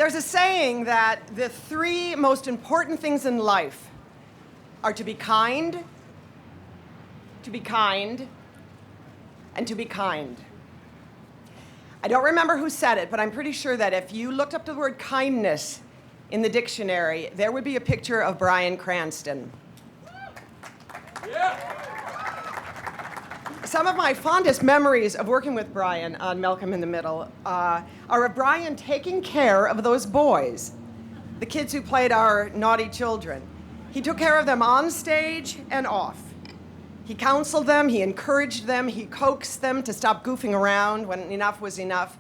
There's a saying that the three most important things in life are to be kind, to be kind, and to be kind. I don't remember who said it, but I'm pretty sure that if you looked up the word kindness in the dictionary, there would be a picture of Bryan Cranston. Yeah. Some of my fondest memories of working with Bryan on Malcolm in the Middle are of Bryan taking care of those boys, the kids who played our naughty children. He took care of them on stage and off. He counseled them, he encouraged them, he coaxed them to stop goofing around when enough was enough.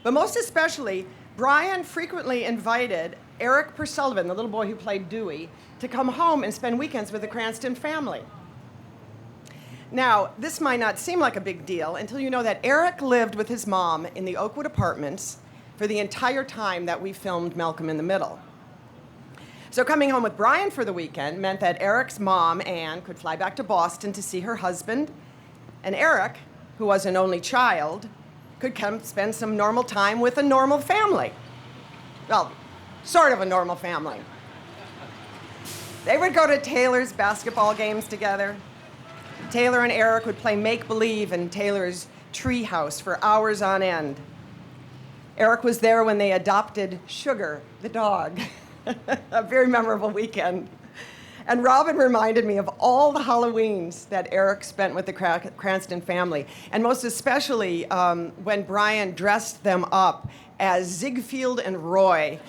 But most especially, Bryan frequently invited Eric Pursullivan, the little boy who played Dewey, to come home and spend weekends with the Cranston family. Now, this might not seem like a big deal until you know that Eric lived with his mom in the Oakwood Apartments for the entire time that we filmed Malcolm in the Middle. So coming home with Bryan for the weekend meant that Eric's mom, Anne, could fly back to Boston to see her husband, and Eric, who was an only child, could come spend some normal time with a normal family. Well, sort of a normal family. They would go to Taylor's basketball games together. Taylor and Eric would play make-believe in Taylor's treehouse for hours on end. Eric was there when they adopted Sugar, the dog. A very memorable weekend. And Robin reminded me of all the Halloweens that Eric spent with the Cranston family, and most especially when Bryan dressed them up as Ziegfeld and Roy,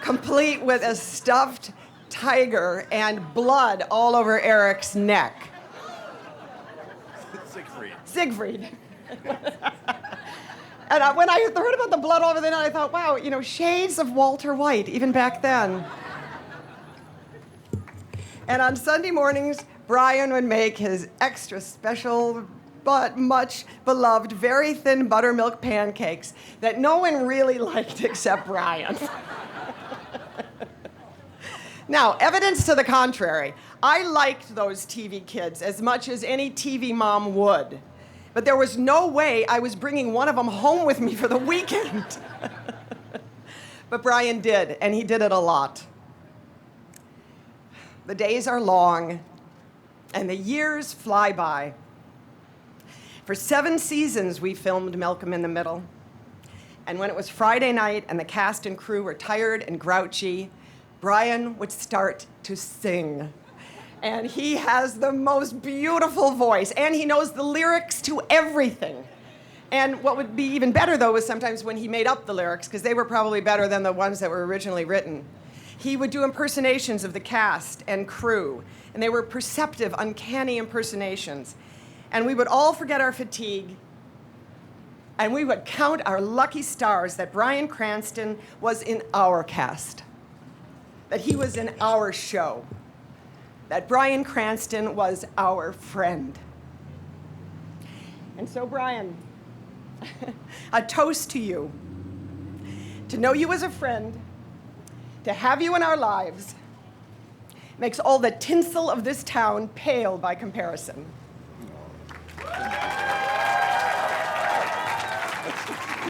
complete with a stuffed tiger and blood all over Eric's neck. Siegfried. And when I heard about the blood all over the night, I thought, wow, shades of Walter White, even back then. And on Sunday mornings, Bryan would make his extra special, but much beloved, very thin buttermilk pancakes that no one really liked except Bryan. Now, evidence to the contrary, I liked those TV kids as much as any TV mom would. But there was no way I was bringing one of them home with me for the weekend. But Bryan did, and he did it a lot. The days are long, and the years fly by. For 7 seasons, we filmed Malcolm in the Middle. And when it was Friday night and the cast and crew were tired and grouchy, Bryan would start to sing. And he has the most beautiful voice, and he knows the lyrics to everything. And what would be even better, though, was sometimes when he made up the lyrics, because they were probably better than the ones that were originally written. He would do impersonations of the cast and crew, and they were perceptive, uncanny impersonations. And we would all forget our fatigue, and we would count our lucky stars that Bryan Cranston was in our cast, that he was in our show, that Bryan Cranston was our friend. And so, Bryan, a toast to you, to know you as a friend, to have you in our lives, makes all the tinsel of this town pale by comparison.